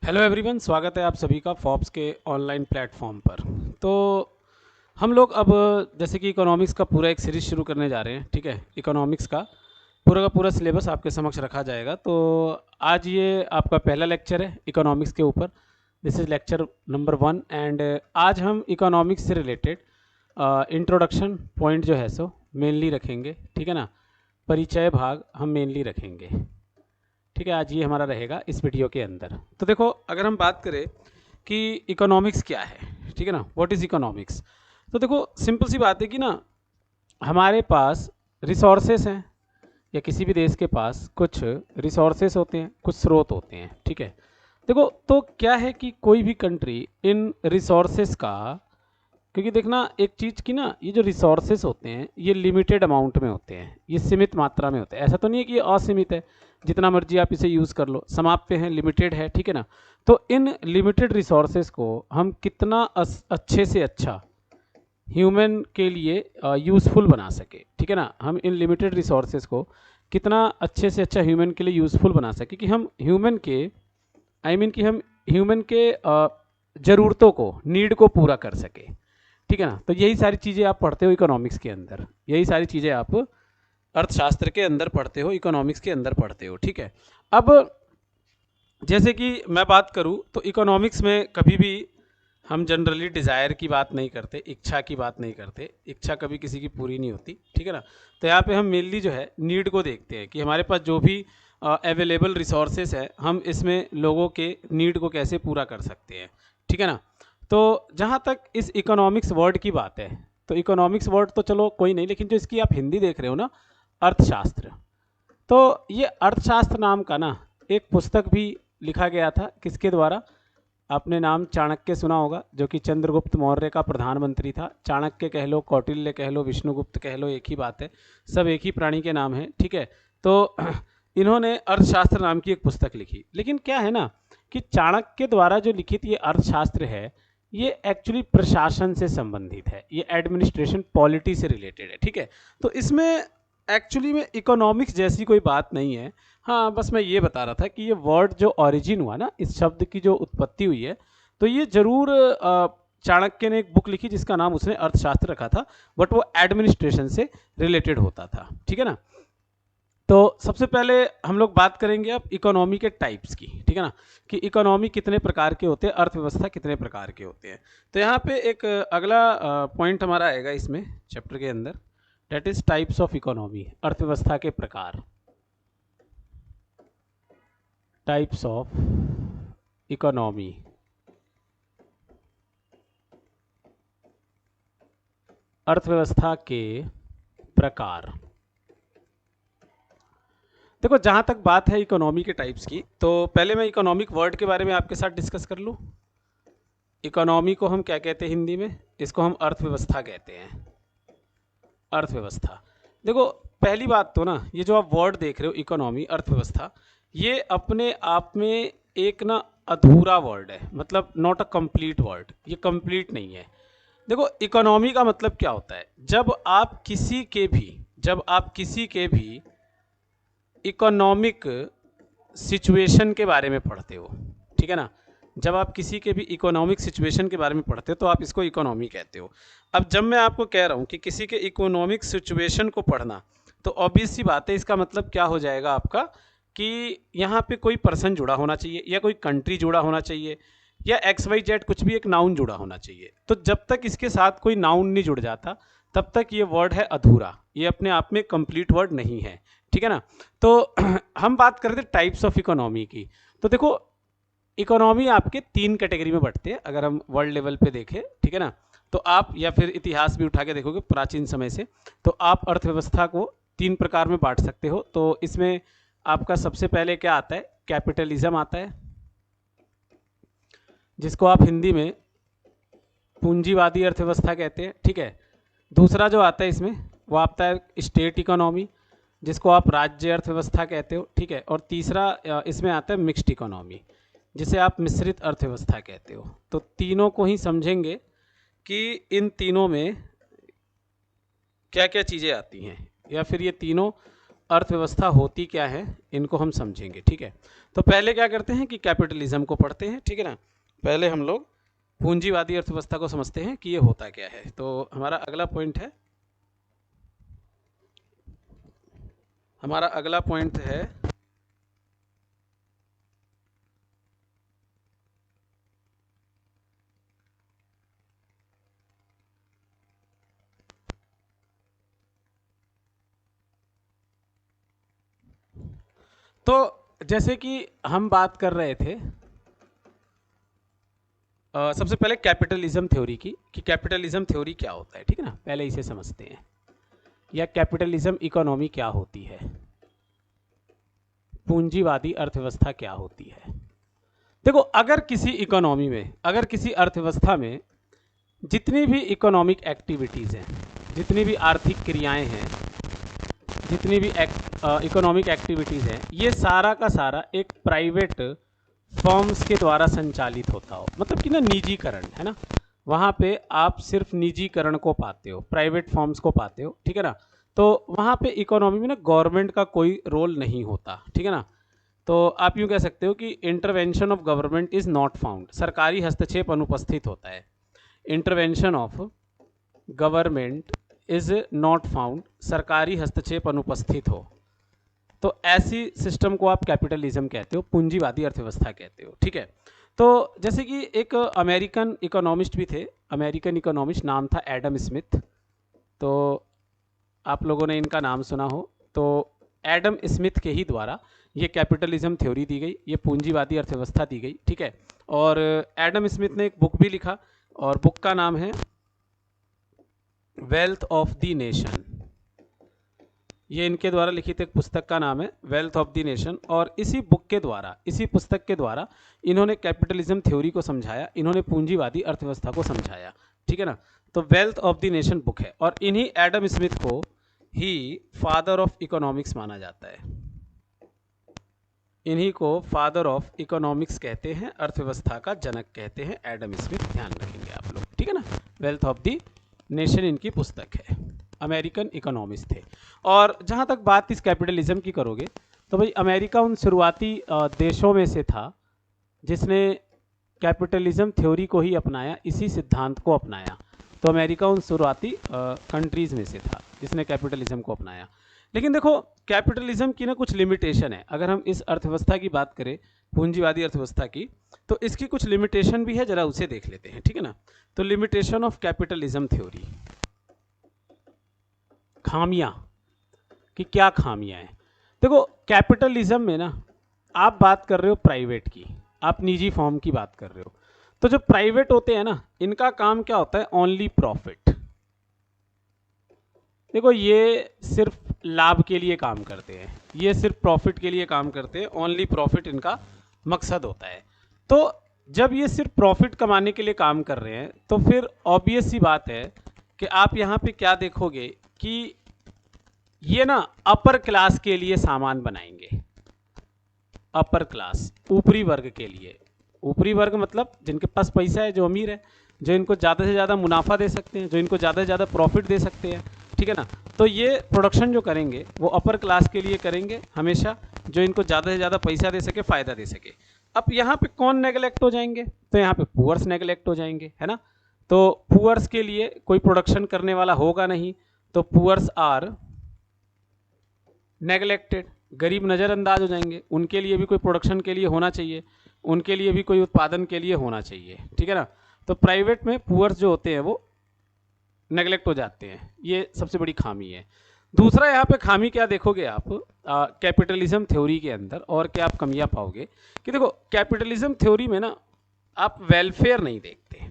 Hello everyone, स्वागत है आप सभी का फॉब्स के ऑनलाइन प्लेटफॉर्म पर। तो हम लोग अब जैसे कि इकोनॉमिक्स का पूरा एक सीरीज शुरू करने जा रहे हैं। ठीक है, इकोनॉमिक्स का पूरा सिलेबस आपके समक्ष रखा जाएगा। तो आज ये आपका पहला लेक्चर है इकोनॉमिक्स के ऊपर। This is lecture number 1 and आज हम इकोनॉमिक्स से रिलेटेड इंट्रोडक्शन पॉइंट जो है सो मेनली रखेंगे। ठीक है ना, परिचय भाग हम मेनली रखेंगे। ठीक है, आज ये हमारा रहेगा इस वीडियो के अंदर। तो देखो, अगर हम बात करें कि इकोनॉमिक्स क्या है, ठीक है ना, व्हाट इज़ इकोनॉमिक्स। तो देखो, सिंपल सी बात है कि ना, हमारे पास रिसोर्सेस हैं या किसी भी देश के पास कुछ रिसोर्सेस होते हैं, कुछ स्रोत होते हैं। ठीक है, देखो तो क्या है कि कोई भी कंट्री इन रिसोर्सेस का, क्योंकि देखना एक चीज़ की ना, ये जो रिसोर्सेस होते हैं ये लिमिटेड अमाउंट में होते हैं, ये सीमित मात्रा में होते हैं। ऐसा तो नहीं है कि ये असीमित है, जितना मर्जी आप इसे यूज़ कर लो, समाप्त है, लिमिटेड है। ठीक है ना, तो इन लिमिटेड रिसोर्सेज को हम कितना अच्छे से अच्छा ह्यूमन के लिए यूज़फुल बना सके। ठीक है ना, हम इन लिमिटेड रिसोर्सेज को कितना अच्छे से अच्छा ह्यूमन के लिए यूज़फुल बना सके कि हम ह्यूमन के कि हम ह्यूमन के ज़रूरतों को, नीड को पूरा कर सके। ठीक है ना, तो यही सारी चीज़ें आप पढ़ते हो इकोनॉमिक्स के अंदर, यही सारी चीज़ें आप अर्थशास्त्र के अंदर पढ़ते हो, इकोनॉमिक्स के अंदर पढ़ते हो। ठीक है, अब जैसे कि मैं बात करूं तो इकोनॉमिक्स में कभी भी हम जनरली डिज़ायर की बात नहीं करते, इच्छा की बात नहीं करते। इच्छा कभी किसी की पूरी नहीं होती। ठीक है ना, तो यहाँ पे हम मेनली जो है नीड को देखते हैं कि हमारे पास जो भी अवेलेबल रिसोर्सेस है, हम इसमें लोगों के नीड को कैसे पूरा कर सकते हैं। ठीक है ना, तो जहाँ तक इस इकोनॉमिक्स वर्ड की बात है, तो इकोनॉमिक्स वर्ड तो चलो कोई नहीं, लेकिन जो इसकी आप हिंदी देख रहे हो ना, अर्थशास्त्र। तो ये अर्थशास्त्र नाम का ना एक पुस्तक भी लिखा गया था, किसके द्वारा? आपने नाम चाणक्य सुना होगा, जो कि चंद्रगुप्त मौर्य का प्रधानमंत्री था। चाणक्य कह लो, कौटिल्य कह लो, विष्णुगुप्त कह लो, एक ही बात है, सब एक ही प्राणी के नाम है। ठीक है, तो इन्होंने अर्थशास्त्र नाम की एक पुस्तक लिखी। लेकिन क्या है ना कि चाणक्य द्वारा जो लिखित ये अर्थशास्त्र है, ये एक्चुअली प्रशासन से संबंधित है, ये एडमिनिस्ट्रेशन पॉलिटी से रिलेटेड है। ठीक है, तो इसमें एक्चुअली में इकोनॉमिक्स जैसी कोई बात नहीं है। हाँ, बस मैं ये बता रहा था कि ये वर्ड जो ओरिजिन हुआ ना, इस शब्द की जो उत्पत्ति हुई है, तो ये जरूर चाणक्य ने एक बुक लिखी जिसका नाम उसने अर्थशास्त्र रखा था, बट वो एडमिनिस्ट्रेशन से रिलेटेड होता था। ठीक है ना, तो सबसे पहले हम लोग बात करेंगे अब इकोनॉमी के टाइप्स की। ठीक है ना, कि इकोनॉमी कितने प्रकार के होते हैं, अर्थव्यवस्था कितने प्रकार के होते हैं। तो यहाँ पे एक अगला पॉइंट हमारा आएगा इसमें चैप्टर के अंदर, that is types of economy, अर्थव्यवस्था के प्रकार, टाइप्स ऑफ इकोनॉमी, अर्थव्यवस्था के प्रकार। देखो, जहां तक बात है इकोनॉमी के टाइप्स की, तो पहले मैं इकोनॉमिक वर्ड के बारे में आपके साथ डिस्कस कर लूं। इकोनॉमी को हम क्या कहते हैं हिंदी में? इसको हम अर्थव्यवस्था कहते हैं, अर्थव्यवस्था। देखो, पहली बात तो ना, ये जो आप वर्ड देख रहे हो इकोनॉमी, अर्थव्यवस्था, ये अपने आप में एक ना अधूरा वर्ड है, मतलब नॉट अ कंप्लीट वर्ड, ये कंप्लीट नहीं है। देखो, इकोनॉमी का मतलब क्या होता है? जब आप किसी के भी इकोनॉमिक सिचुएशन के बारे में पढ़ते हो, ठीक है ना, जब आप किसी के भी इकोनॉमिक सिचुएशन के बारे में पढ़ते हो तो आप इसको इकोनॉमी कहते हो। अब जब मैं आपको कह रहा हूँ कि किसी के इकोनॉमिक सिचुएशन को पढ़ना, तो ऑब्वियस सी बात है, इसका मतलब क्या हो जाएगा आपका कि यहाँ पे कोई पर्सन जुड़ा होना चाहिए, या कोई कंट्री जुड़ा होना चाहिए, या एक्स वाई जेड कुछ भी एक नाउन जुड़ा होना चाहिए। तो जब तक इसके साथ कोई नाउन नहीं जुड़ जाता, तब तक ये वर्ड है अधूरा, ये अपने आप में कंप्लीट वर्ड नहीं है। ठीक है ना, तो हम बात कर रहे थे टाइप्स ऑफ इकोनॉमी की। तो देखो, इकोनॉमी आपके 3 कैटेगरी में बढ़ते हैं अगर हम वर्ल्ड लेवल पे देखें। ठीक है ना, तो आप या फिर इतिहास भी उठा के देखोगे प्राचीन समय से, तो आप अर्थव्यवस्था को 3 प्रकार में बांट सकते हो। तो इसमें आपका सबसे पहले क्या आता है? कैपिटलिज्म आता है, जिसको आप हिंदी में पूंजीवादी अर्थव्यवस्था कहते हैं। ठीक है, दूसरा जो आता है इसमें, वो आता है स्टेट इकोनॉमी, जिसको आप राज्य अर्थव्यवस्था कहते हो। ठीक है, और तीसरा इसमें आता है मिक्स्ड इकोनॉमी, जिसे आप मिश्रित अर्थव्यवस्था कहते हो। तो तीनों को ही समझेंगे कि इन तीनों में क्या क्या चीज़ें आती हैं, या फिर ये तीनों अर्थव्यवस्था होती क्या है इनको हम समझेंगे, ठीक है। तो पहले क्या करते हैं कि कैपिटलिज्म को पढ़ते हैं, ठीक है ना। पहले हम लोग पूंजीवादी अर्थव्यवस्था को समझते हैं कि ये होता क्या है। तो हमारा अगला पॉइंट है तो जैसे कि हम बात कर रहे थे सबसे पहले कैपिटलिज्म थ्योरी की, कि कैपिटलिज्म थ्योरी क्या होता है, ठीक है ना। पहले इसे समझते हैं, या कैपिटलिज्म इकोनॉमी क्या होती है, पूंजीवादी अर्थव्यवस्था क्या होती है। देखो, अगर किसी इकोनॉमी में, अगर किसी अर्थव्यवस्था में जितनी भी इकोनॉमिक एक्टिविटीज़ हैं, जितनी भी आर्थिक क्रियाएं हैं, जितनी भी इकोनॉमिक एक्टिविटीज़ हैं, ये सारा का सारा एक प्राइवेट फर्म्स के द्वारा संचालित होता हो, मतलब कि ना निजीकरण है ना, वहाँ पे आप सिर्फ निजीकरण को पाते हो, प्राइवेट फर्म्स को पाते हो, ठीक है ना। तो वहाँ पे इकोनॉमी में ना गवर्नमेंट का कोई रोल नहीं होता, ठीक है ना। तो आप यूँ कह सकते हो कि intervention of government is not found, सरकारी हस्तक्षेप अनुपस्थित होता है। Intervention of government is not found, सरकारी हस्तक्षेप अनुपस्थित हो, तो ऐसी सिस्टम को आप कैपिटलिज्म कहते हो, पूंजीवादी अर्थव्यवस्था कहते हो, ठीक है। तो जैसे कि एक अमेरिकन इकोनॉमिस्ट भी थे, अमेरिकन इकोनॉमिस्ट, नाम था एडम स्मिथ। तो आप लोगों ने इनका नाम सुना हो। तो एडम स्मिथ के ही द्वारा ये कैपिटलिज्म थ्योरी दी गई, ये पूंजीवादी अर्थव्यवस्था दी गई, ठीक है। और एडम स्मिथ ने एक बुक भी लिखा, और बुक का नाम है वेल्थ ऑफ द नेशन। ये इनके द्वारा लिखित एक पुस्तक का नाम है वेल्थ ऑफ द नेशन। और इसी बुक के द्वारा, इसी पुस्तक के द्वारा इन्होंने कैपिटलिज्म थ्योरी को समझाया, इन्होंने पूंजीवादी अर्थव्यवस्था को समझाया, ठीक है ना। तो wealth of the nation book है, और इन्हीं एडम स्मिथ को ही फादर ऑफ इकोनॉमिक्स माना जाता है। इन्हीं को फादर ऑफ इकोनॉमिक्स कहते हैं, अर्थव्यवस्था का जनक कहते हैं एडम स्मिथ, ध्यान रखेंगे आप लोग, ठीक है ना। वेल्थ ऑफ द नेशन इनकी पुस्तक है, अमेरिकन इकोनॉमिस्ट थे। और जहाँ तक बात इस कैपिटलिज्म की करोगे, तो भाई अमेरिका उन शुरुआती देशों में से था जिसने कैपिटलिज्म थ्योरी को ही अपनाया, इसी सिद्धांत को अपनाया। तो अमेरिका उन शुरुआती कंट्रीज़ में से था जिसने कैपिटलिज्म को अपनाया। लेकिन देखो, कैपिटलिज्म की ना कुछ लिमिटेशन है। अगर हम इस अर्थव्यवस्था की बात करें, पूंजीवादी अर्थव्यवस्था की, तो इसकी कुछ लिमिटेशन भी है, जरा उसे देख लेते हैं, ठीक है ना। तो लिमिटेशन ऑफ कैपिटलिज्म थ्योरी, खामियां, कि क्या खामियां हैं। देखो, कैपिटलिज्म में ना आप बात कर रहे हो प्राइवेट की, आप निजी फॉर्म की बात कर रहे हो। तो जो प्राइवेट होते हैं ना, इनका काम क्या होता है, ओनली प्रॉफिट। देखो, ये सिर्फ लाभ के लिए काम करते हैं, ये सिर्फ प्रॉफिट के लिए काम करते हैं, ओनली प्रॉफिट इनका मकसद होता है। तो जब ये सिर्फ प्रॉफिट कमाने के लिए काम कर रहे हैं, तो फिर ऑब्वियस सी बात है कि आप यहाँ पे क्या देखोगे कि ये ना अपर क्लास के लिए सामान बनाएंगे। अपर क्लास, ऊपरी वर्ग के लिए। ऊपरी वर्ग मतलब जिनके पास पैसा है, जो अमीर है, जो इनको ज़्यादा से ज़्यादा मुनाफा दे सकते हैं, जो इनको ज़्यादा से ज़्यादा प्रॉफिट दे सकते हैं, ठीक है ना। तो ये प्रोडक्शन जो करेंगे वो अपर क्लास के लिए करेंगे हमेशा, जो इनको ज़्यादा से ज़्यादा पैसा दे सके, फ़ायदा दे सके। अब यहाँ पे कौन नेगलेक्ट हो जाएंगे, तो यहाँ पे पुअर्स नेगलेक्ट हो जाएंगे, है ना। तो पुअर्स के लिए कोई प्रोडक्शन करने वाला होगा नहीं, तो पुअर्स आर नेगलेक्टेड, गरीब नज़रअंदाज हो जाएंगे। उनके लिए भी कोई प्रोडक्शन के लिए होना चाहिए, उनके लिए भी कोई उत्पादन के लिए होना चाहिए, ठीक है ना। तो प्राइवेट में पुअर्स जो होते हैं वो नेगलेक्ट हो जाते हैं, ये सबसे बड़ी खामी है। दूसरा यहाँ पे खामी क्या देखोगे आप कैपिटलिज्म थ्योरी के अंदर, और क्या आप कमियाँ पाओगे कि देखो, कैपिटलिज्म थ्योरी में ना आप वेलफेयर नहीं देखते,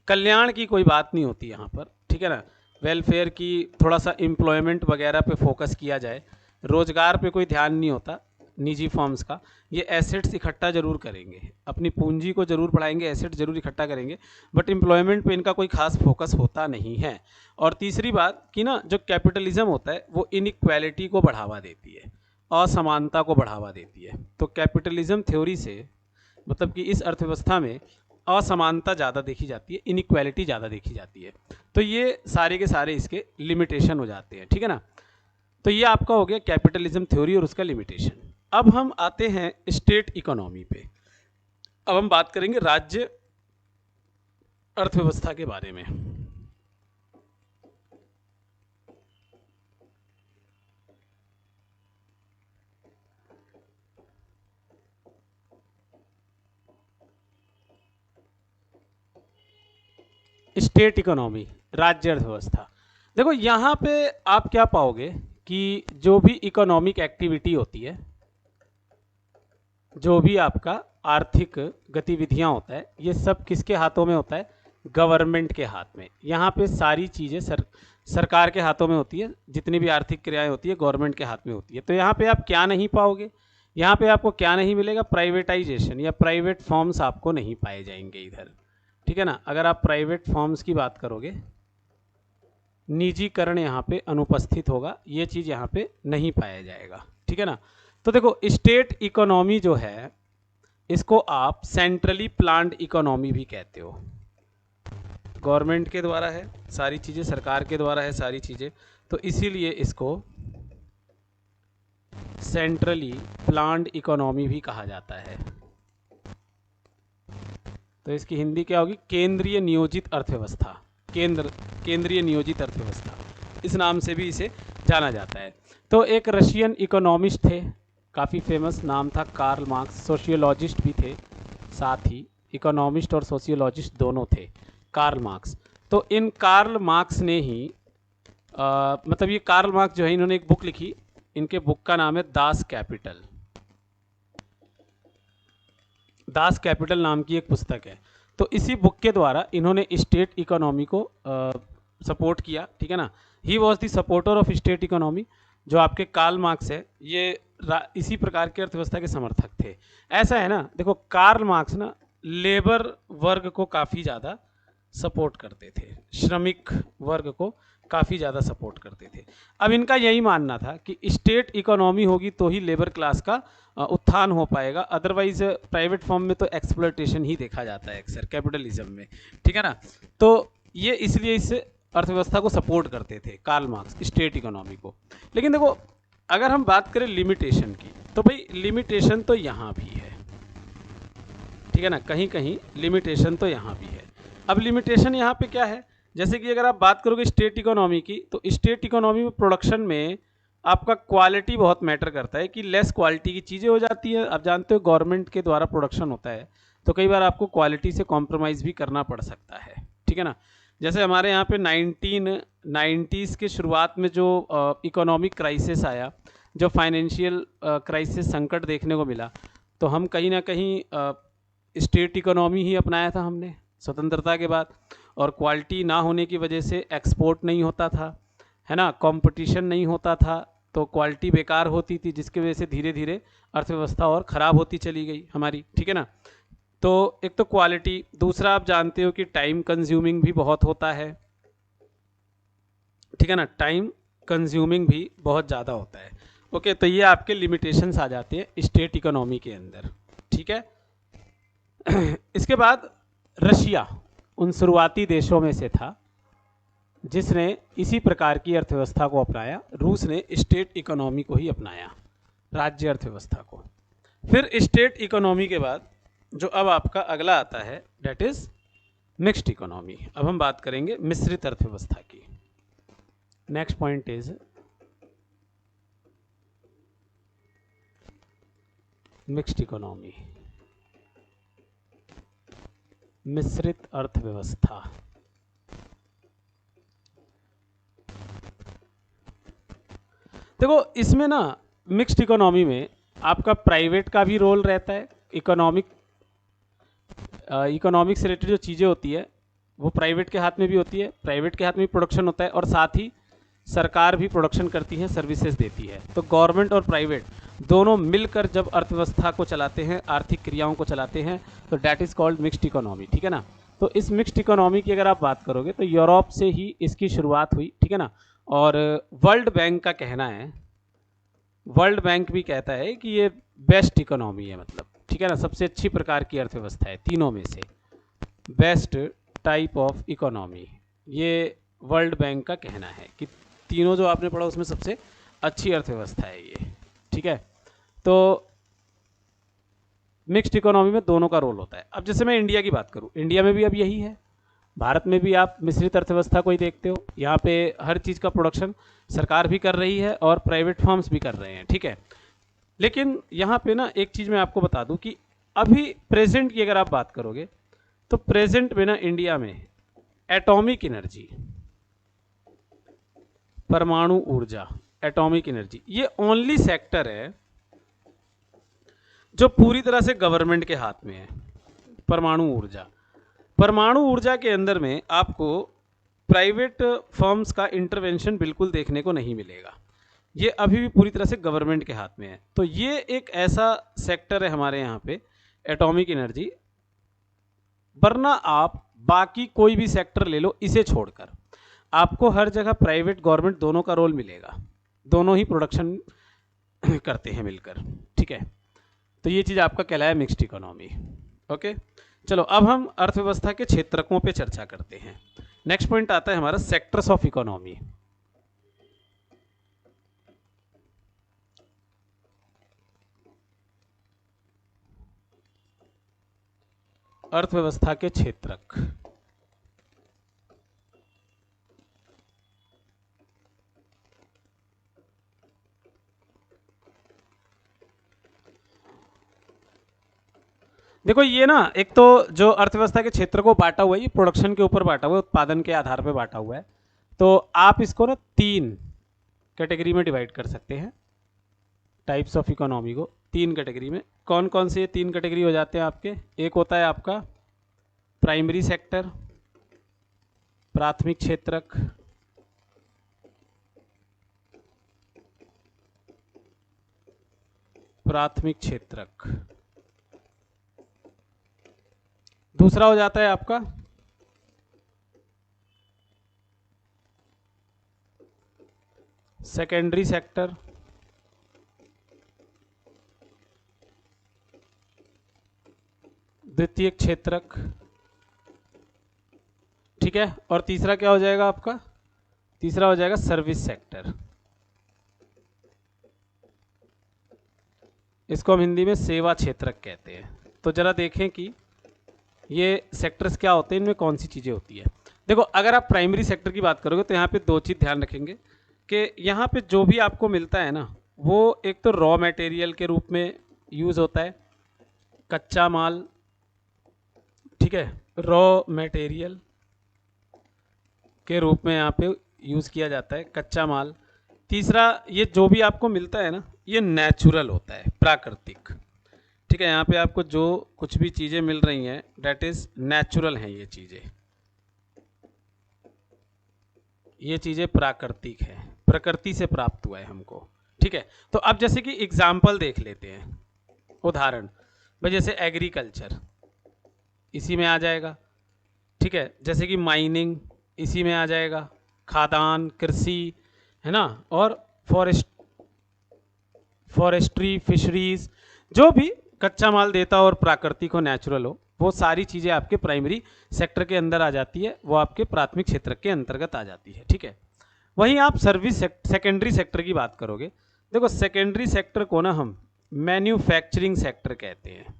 कल्याण की कोई बात नहीं होती यहाँ पर, ठीक है ना। वेलफेयर की, थोड़ा सा एम्प्लॉयमेंट वगैरह पे फोकस किया जाए, रोजगार पे कोई ध्यान नहीं होता निजी फर्म्स का। ये एसेट्स इकट्ठा जरूर करेंगे, अपनी पूंजी को जरूर बढ़ाएंगे, एसेट जरूर इकट्ठा करेंगे, बट एम्प्लॉयमेंट पे इनका कोई खास फोकस होता नहीं है। और तीसरी बात कि ना, जो कैपिटलिज्म होता है वो इनइक्वालिटी को बढ़ावा देती है, असमानता को बढ़ावा देती है। तो कैपिटलिज्म थ्योरी से मतलब कि इस अर्थव्यवस्था में असमानता ज़्यादा देखी जाती है, इनइक्वालिटी ज़्यादा देखी जाती है। तो ये सारे के सारे इसके लिमिटेशन हो जाते हैं, ठीक है ना। तो ये आपका हो गया कैपिटलिज्म थ्योरी और उसका लिमिटेशन। अब हम आते हैं स्टेट इकोनॉमी पे। अब हम बात करेंगे राज्य अर्थव्यवस्था के बारे में। स्टेट इकोनॉमी, राज्य अर्थव्यवस्था। देखो यहाँ पे आप क्या पाओगे कि जो भी इकोनॉमिक एक्टिविटी होती है, जो भी आपका आर्थिक गतिविधियाँ होता है, ये सब किसके हाथों में होता है? गवर्नमेंट के हाथ में। यहाँ पे सारी चीज़ें सरकार के हाथों में होती है, जितनी भी आर्थिक क्रियाएं होती है गवर्नमेंट के हाथ में होती है। तो यहाँ पे आप क्या नहीं पाओगे? यहाँ पे आपको क्या नहीं मिलेगा? प्राइवेटाइजेशन या प्राइवेट फॉर्म्स आपको नहीं पाए जाएंगे इधर, ठीक है ना। अगर आप प्राइवेट फॉर्म्स की बात करोगे, निजीकरण यहाँ पे अनुपस्थित होगा, ये चीज़ यहाँ पे नहीं पाया जाएगा, ठीक है ना। तो देखो स्टेट इकोनॉमी जो है, इसको आप सेंट्रली प्लान्ड इकोनॉमी भी कहते हो। गवर्नमेंट के द्वारा है सारी चीज़ें, सरकार के द्वारा है सारी चीज़ें, तो इसीलिए इसको सेंट्रली प्लान्ड इकोनॉमी भी कहा जाता है। तो इसकी हिंदी क्या होगी? केंद्रीय नियोजित अर्थव्यवस्था। केंद्रीय नियोजित अर्थव्यवस्था, इस नाम से भी इसे जाना जाता है। तो एक रशियन इकोनॉमिस्ट थे, काफ़ी फेमस नाम था, कार्ल मार्क्स। सोशियोलॉजिस्ट भी थे, साथ ही इकोनॉमिस्ट और सोशियोलॉजिस्ट दोनों थे, कार्ल मार्क्स। तो इन कार्ल मार्क्स ने ही मतलब ये कार्ल मार्क्स जो है, इन्होंने एक बुक लिखी, इनके बुक का नाम है दास कैपिटल। दास कैपिटल नाम की एक पुस्तक है। तो इसी बुक के द्वारा इन्होंने स्टेट इकोनॉमी को सपोर्ट किया, ठीक है ना। He was the supporter of state economy. जो आपके कार्ल मार्क्स है, ये इसी प्रकार की अर्थव्यवस्था के समर्थक थे। ऐसा है ना, देखो कार्ल मार्क्स ना लेबर वर्ग को काफ़ी ज़्यादा सपोर्ट करते थे, श्रमिक वर्ग को काफ़ी ज़्यादा सपोर्ट करते थे। अब इनका यही मानना था कि स्टेट इकोनॉमी होगी तो ही लेबर क्लास का उत्थान हो पाएगा, अदरवाइज प्राइवेट फॉर्म में तो एक्सप्लॉयटेशन ही देखा जाता है अक्सर कैपिटलिज्म में, ठीक है ना। तो ये इसलिए इस अर्थव्यवस्था को सपोर्ट करते थे कार्ल मार्क्स, स्टेट इकोनॉमी को। लेकिन देखो अगर हम बात करें लिमिटेशन की, तो भाई लिमिटेशन तो यहाँ भी है, ठीक है ना, कहीं कहीं लिमिटेशन तो यहाँ भी है। अब लिमिटेशन यहाँ पे क्या है? जैसे कि अगर आप बात करोगे स्टेट इकोनॉमी की, तो स्टेट इकोनॉमी में प्रोडक्शन में आपका क्वालिटी बहुत मैटर करता है कि लेस क्वालिटी की चीज़ें हो जाती है। आप जानते हो गवर्नमेंट के द्वारा प्रोडक्शन होता है, तो कई बार आपको क्वालिटी से कॉम्प्रोमाइज़ भी करना पड़ सकता है, ठीक है ना। जैसे हमारे यहाँ पे 1990s के शुरुआत में जो इकोनॉमिक क्राइसिस आया, जो फाइनेंशियल क्राइसिस संकट देखने को मिला, तो हम कहीं ना कहीं स्टेट इकोनॉमी ही अपनाया था हमने स्वतंत्रता के बाद। और क्वालिटी ना होने की वजह से एक्सपोर्ट नहीं होता था, है ना, कंपटीशन नहीं होता था, तो क्वालिटी बेकार होती थी, जिसकी वजह से धीरे धीरे अर्थव्यवस्था और ख़राब होती चली गई हमारी, ठीक है ना। तो एक तो क्वालिटी, दूसरा आप जानते हो कि टाइम कंज्यूमिंग भी बहुत होता है, ठीक है ना, टाइम कंज्यूमिंग भी बहुत ज़्यादा होता है। ओके, तो ये आपके लिमिटेशंस आ जाते हैं स्टेट इकोनॉमी के अंदर, ठीक है। इसके बाद रशिया उन शुरुआती देशों में से था जिसने इसी प्रकार की अर्थव्यवस्था को अपनाया। रूस ने स्टेट इकोनॉमी को ही अपनाया, राज्य अर्थव्यवस्था को। फिर स्टेट इकोनॉमी के बाद जो अब आपका अगला आता है, डेट इज मिक्स्ड इकोनॉमी। अब हम बात करेंगे मिश्रित अर्थव्यवस्था की। Next point is mixed economy, मिश्रित अर्थव्यवस्था। देखो इसमें ना मिक्स्ड इकोनॉमी में आपका प्राइवेट का भी रोल रहता है। इकोनॉमिक से रिलेटेड जो चीज़ें होती है वो प्राइवेट के हाथ में भी होती है, प्राइवेट के हाथ में भी प्रोडक्शन होता है, और साथ ही सरकार भी प्रोडक्शन करती है, सर्विसेज देती है। तो गवर्नमेंट और प्राइवेट दोनों मिलकर जब अर्थव्यवस्था को चलाते हैं, आर्थिक क्रियाओं को चलाते हैं, तो that is called mixed economy, ठीक है ना। तो इस मिक्स्ड इकोनॉमी की अगर आप बात करोगे तो यूरोप से ही इसकी शुरुआत हुई, ठीक है ना। और वर्ल्ड बैंक का कहना है, वर्ल्ड बैंक भी कहता है कि ये बेस्ट इकोनॉमी है, मतलब, ठीक है ना, सबसे अच्छी प्रकार की अर्थव्यवस्था है तीनों में से, बेस्ट टाइप ऑफ इकोनॉमी। ये वर्ल्ड बैंक का कहना है कि तीनों जो आपने पढ़ा उसमें सबसे अच्छी अर्थव्यवस्था है ये, ठीक है। तो मिक्स्ड इकोनॉमी में दोनों का रोल होता है। अब जैसे मैं इंडिया की बात करूँ, इंडिया में भी अब यही है। भारत में भी आप मिश्रित अर्थव्यवस्था को ही देखते हो, यहाँ पे हर चीज़ का प्रोडक्शन सरकार भी कर रही है और प्राइवेट फर्म्स भी कर रहे हैं, ठीक है। लेकिन यहाँ पे ना एक चीज़ मैं आपको बता दूँ कि अभी प्रेजेंट की अगर आप बात करोगे तो प्रेजेंट में ना इंडिया में एटॉमिक एनर्जी, परमाणु ऊर्जा, एटॉमिक एनर्जी, ये ओनली सेक्टर है जो पूरी तरह से गवर्नमेंट के हाथ में है। परमाणु ऊर्जा, परमाणु ऊर्जा के अंदर में आपको प्राइवेट फर्म्स का इंटरवेंशन बिल्कुल देखने को नहीं मिलेगा, ये अभी भी पूरी तरह से गवर्नमेंट के हाथ में है। तो ये एक ऐसा सेक्टर है हमारे यहाँ पे एटॉमिक एनर्जी, वरना आप बाकी कोई भी सेक्टर ले लो इसे छोड़कर आपको हर जगह प्राइवेट गवर्नमेंट दोनों का रोल मिलेगा, दोनों ही प्रोडक्शन करते हैं मिलकर, ठीक है। तो ये चीज़ आपका कहलाया मिक्स्ड इकोनॉमी, ओके। चलो अब हम अर्थव्यवस्था के क्षेत्रकों पे चर्चा करते हैं। नेक्स्ट पॉइंट आता है हमारा सेक्टर्स ऑफ इकोनॉमी। अर्थव्यवस्था के क्षेत्रक, देखो ये ना एक तो जो अर्थव्यवस्था के क्षेत्र को बांटा हुआ है ये प्रोडक्शन के ऊपर बांटा हुआ है, उत्पादन के आधार पर बांटा हुआ है। तो आप इसको ना 3 कैटेगरी में डिवाइड कर सकते हैं, टाइप्स ऑफ इकोनॉमी को 3 कैटेगरी में। कौन कौन से 3 कैटेगरी हो जाते हैं आपके? एक होता है आपका प्राइमरी सेक्टर, प्राथमिक क्षेत्रक, प्राथमिक क्षेत्रक। दूसरा हो जाता है आपका सेकेंडरी सेक्टर, द्वितीय क्षेत्रक, ठीक है। और तीसरा क्या हो जाएगा आपका? तीसरा हो जाएगा सर्विस सेक्टर, इसको हम हिंदी में सेवा क्षेत्रक कहते हैं। तो जरा देखें कि ये सेक्टर्स क्या होते हैं, इनमें कौन सी चीज़ें होती है। देखो अगर आप प्राइमरी सेक्टर की बात करोगे तो यहाँ पे 2 चीज़ ध्यान रखेंगे कि यहाँ पे जो भी आपको मिलता है ना वो एक तो रॉ मटेरियल के रूप में यूज़ होता है, कच्चा माल, ठीक है, रॉ मटेरियल के रूप में यहाँ पे यूज़ किया जाता है, कच्चा माल। तीसरा ये जो भी आपको मिलता है ना ये नेचुरल होता है, प्राकृतिक, ठीक है। यहाँ पे आपको जो कुछ भी चीज़ें मिल रही हैं डेट इज़ नेचुरल हैं, ये चीज़ें प्राकृतिक है, प्रकृति से प्राप्त हुआ है हमको, ठीक है। तो अब जैसे कि एग्जाम्पल देख लेते हैं, उदाहरण भाई जैसे एग्रीकल्चर इसी में आ जाएगा, ठीक है। जैसे कि माइनिंग इसी में आ जाएगा, खादान, कृषि, है ना, और फॉरेस्ट्री, फिशरीज, जो भी कच्चा माल देता हो और प्राकृतिक हो, नेचुरल हो, वो सारी चीज़ें आपके प्राइमरी सेक्टर के अंदर आ जाती है, वो आपके प्राथमिक क्षेत्र के अंतर्गत आ जाती है, ठीक है। वहीं आप सर्विस सेकेंडरी सेक्टर की बात करोगे, देखो सेकेंडरी सेक्टर को ना हम मैन्युफैक्चरिंग सेक्टर कहते हैं,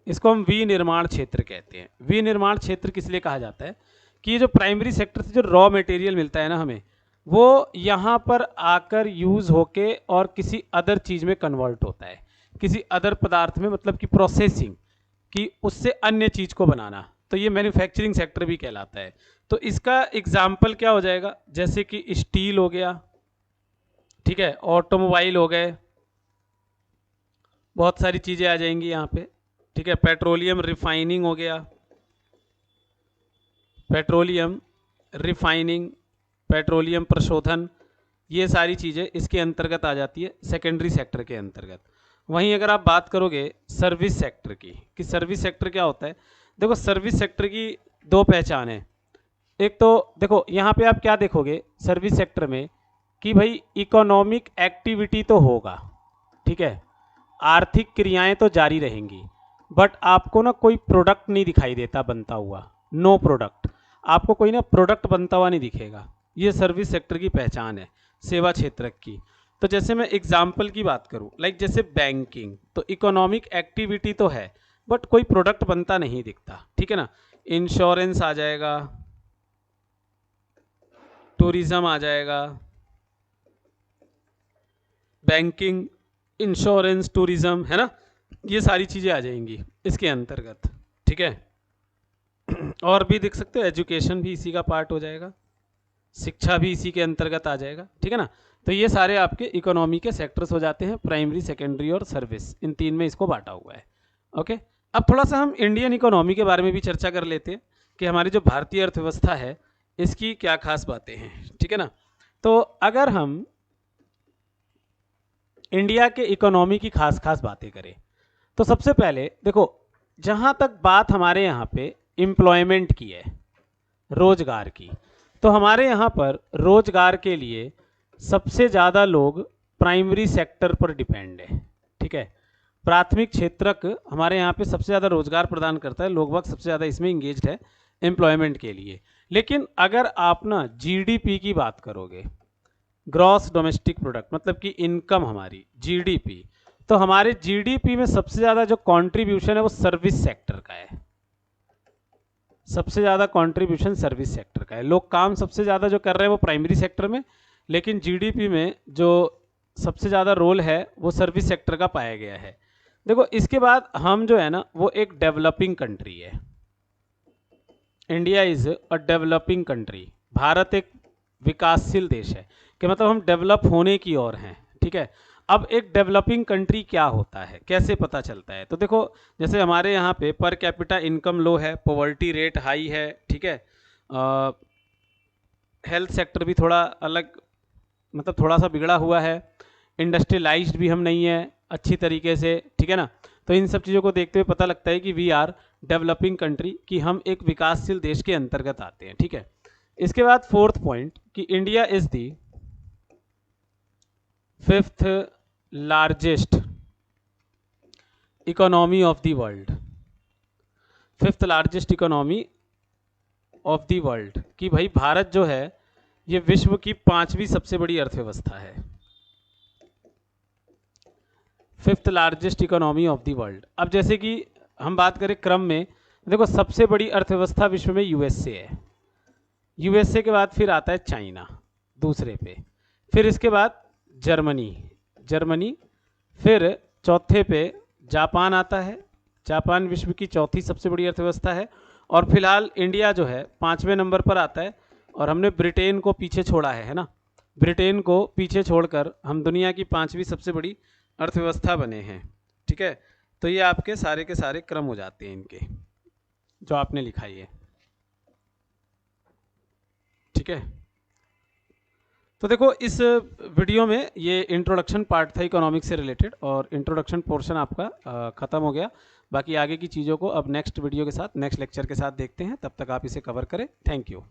इसको हम विनिर्माण क्षेत्र कहते हैं। विनिर्माण क्षेत्र किस लिए कहा जाता है कि ये जो प्राइमरी सेक्टर से जो रॉ मटेरियल मिलता है ना हमें, वो यहाँ पर आकर यूज़ होके और किसी अदर चीज़ में कन्वर्ट होता है, किसी अदर पदार्थ में, मतलब कि प्रोसेसिंग कि उससे अन्य चीज़ को बनाना, तो ये मैन्युफैक्चरिंग सेक्टर भी कहलाता है। तो इसका एग्जाम्पल क्या हो जाएगा, जैसे कि स्टील हो गया, ठीक है, ऑटोमोबाइल हो गए, बहुत सारी चीज़ें आ जाएंगी यहाँ पे, ठीक है। पेट्रोलियम रिफाइनिंग हो गया, पेट्रोलियम रिफाइनिंग, पेट्रोलियम प्रशोधन, ये सारी चीज़ें इसके अंतर्गत आ जाती है सेकेंडरी सेक्टर के अंतर्गत। वहीं अगर आप बात करोगे सर्विस सेक्टर की कि सर्विस सेक्टर क्या होता है, देखो सर्विस सेक्टर की 2 पहचान है। एक तो देखो यहाँ पे आप क्या देखोगे सर्विस सेक्टर में कि भाई इकोनॉमिक एक्टिविटी तो होगा, ठीक है, आर्थिक क्रियाएं तो जारी रहेंगी, बट आपको ना कोई प्रोडक्ट नहीं दिखाई देता बनता हुआ, नो प्रोडक्ट, आपको कोई ना प्रोडक्ट बनता हुआ नहीं दिखेगा, ये सर्विस सेक्टर की पहचान है, सेवा क्षेत्र की। तो जैसे मैं एग्जाम्पल की बात करूं, लाइक जैसे बैंकिंग, तो इकोनॉमिक एक्टिविटी तो है बट कोई प्रोडक्ट बनता नहीं दिखता, ठीक है ना। इंश्योरेंस आ जाएगा, टूरिज्म आ जाएगा, बैंकिंग, इंश्योरेंस, टूरिज्म, है ना, ये सारी चीज़ें आ जाएंगी इसके अंतर्गत, ठीक है। और भी देख सकते हो, एजुकेशन भी इसी का पार्ट हो जाएगा, शिक्षा भी इसी के अंतर्गत आ जाएगा, ठीक है ना। तो ये सारे आपके इकोनॉमी के सेक्टर्स हो जाते हैं, प्राइमरी, सेकेंडरी और सर्विस, इन तीन में इसको बांटा हुआ है। ओके, अब थोड़ा सा हम इंडियन इकोनॉमी के बारे में भी चर्चा कर लेते हैं कि हमारी जो भारतीय अर्थव्यवस्था है इसकी क्या खास बातें हैं, ठीक है ना। तो अगर हम इंडिया के इकोनॉमी की खास खास बातें करें तो सबसे पहले देखो, जहाँ तक बात हमारे यहाँ पे एम्प्लॉयमेंट की है, रोजगार की, तो हमारे यहाँ पर रोजगार के लिए सबसे ज़्यादा लोग प्राइमरी सेक्टर पर डिपेंड है, ठीक है। प्राथमिक क्षेत्रक हमारे यहाँ पे सबसे ज़्यादा रोजगार प्रदान करता है, लोग बाग सबसे ज़्यादा इसमें इंगेज्ड है एम्प्लॉयमेंट के लिए। लेकिन अगर आप ना जीडीपी की बात करोगे, ग्रॉस डोमेस्टिक प्रोडक्ट, मतलब कि इनकम हमारी, जीडीपी, तो हमारे जीडीपी में सबसे ज़्यादा जो कंट्रीब्यूशन है वो सर्विस सेक्टर का है। सबसे ज़्यादा कंट्रीब्यूशन सर्विस सेक्टर का है। लोग काम सबसे ज़्यादा जो कर रहे हैं वो प्राइमरी सेक्टर में, लेकिन जीडीपी में जो सबसे ज़्यादा रोल है वो सर्विस सेक्टर का पाया गया है। देखो, इसके बाद हम जो है ना वो एक डेवलपिंग कंट्री है। India is a developing country. Bharat एक विकासशील देश है, कि मतलब हम डेवलप होने की ओर हैं, ठीक है। अब एक डेवलपिंग कंट्री क्या होता है, कैसे पता चलता है, तो देखो जैसे हमारे यहाँ पे पर कैपिटा इनकम लो है, पॉवर्टी रेट हाई है, ठीक है। हेल्थ सेक्टर भी थोड़ा अलग, मतलब थोड़ा सा बिगड़ा हुआ है, इंडस्ट्रियलाइज्ड भी हम नहीं है अच्छी तरीके से, ठीक है ना। तो इन सब चीज़ों को देखते हुए पता लगता है कि वी आर डेवलपिंग कंट्री, कि हम एक विकासशील देश के अंतर्गत आते हैं, ठीक है। इसके बाद फोर्थ पॉइंट कि India is the 5th largest economy of the world. 5th largest economy of the world, कि भाई भारत जो है ये विश्व की 5वीं सबसे बड़ी अर्थव्यवस्था है। 5th largest economy of the world. अब जैसे कि हम बात करें क्रम में, देखो सबसे बड़ी अर्थव्यवस्था विश्व में यूएसए है, यूएसए के बाद फिर आता है चाइना दूसरे पे, फिर इसके बाद जर्मनी, फिर चौथे पे जापान आता है। जापान विश्व की चौथी सबसे बड़ी अर्थव्यवस्था है, और फिलहाल इंडिया जो है 5वें नंबर पर आता है, और हमने ब्रिटेन को पीछे छोड़ा है ना। ब्रिटेन को पीछे छोड़कर हम दुनिया की 5वीं सबसे बड़ी अर्थव्यवस्था बने हैं, ठीक है। तो ये आपके सारे के सारे क्रम हो जाते हैं इनके, जो आपने लिखा है, ठीक है। तो देखो इस वीडियो में ये इंट्रोडक्शन पार्ट था इकोनॉमिक्स से रिलेटेड, और इंट्रोडक्शन पोर्शन आपका ख़त्म हो गया। बाकी आगे की चीज़ों को अब नेक्स्ट वीडियो के साथ, नेक्स्ट लेक्चर के साथ देखते हैं, तब तक आप इसे कवर करें। Thank you.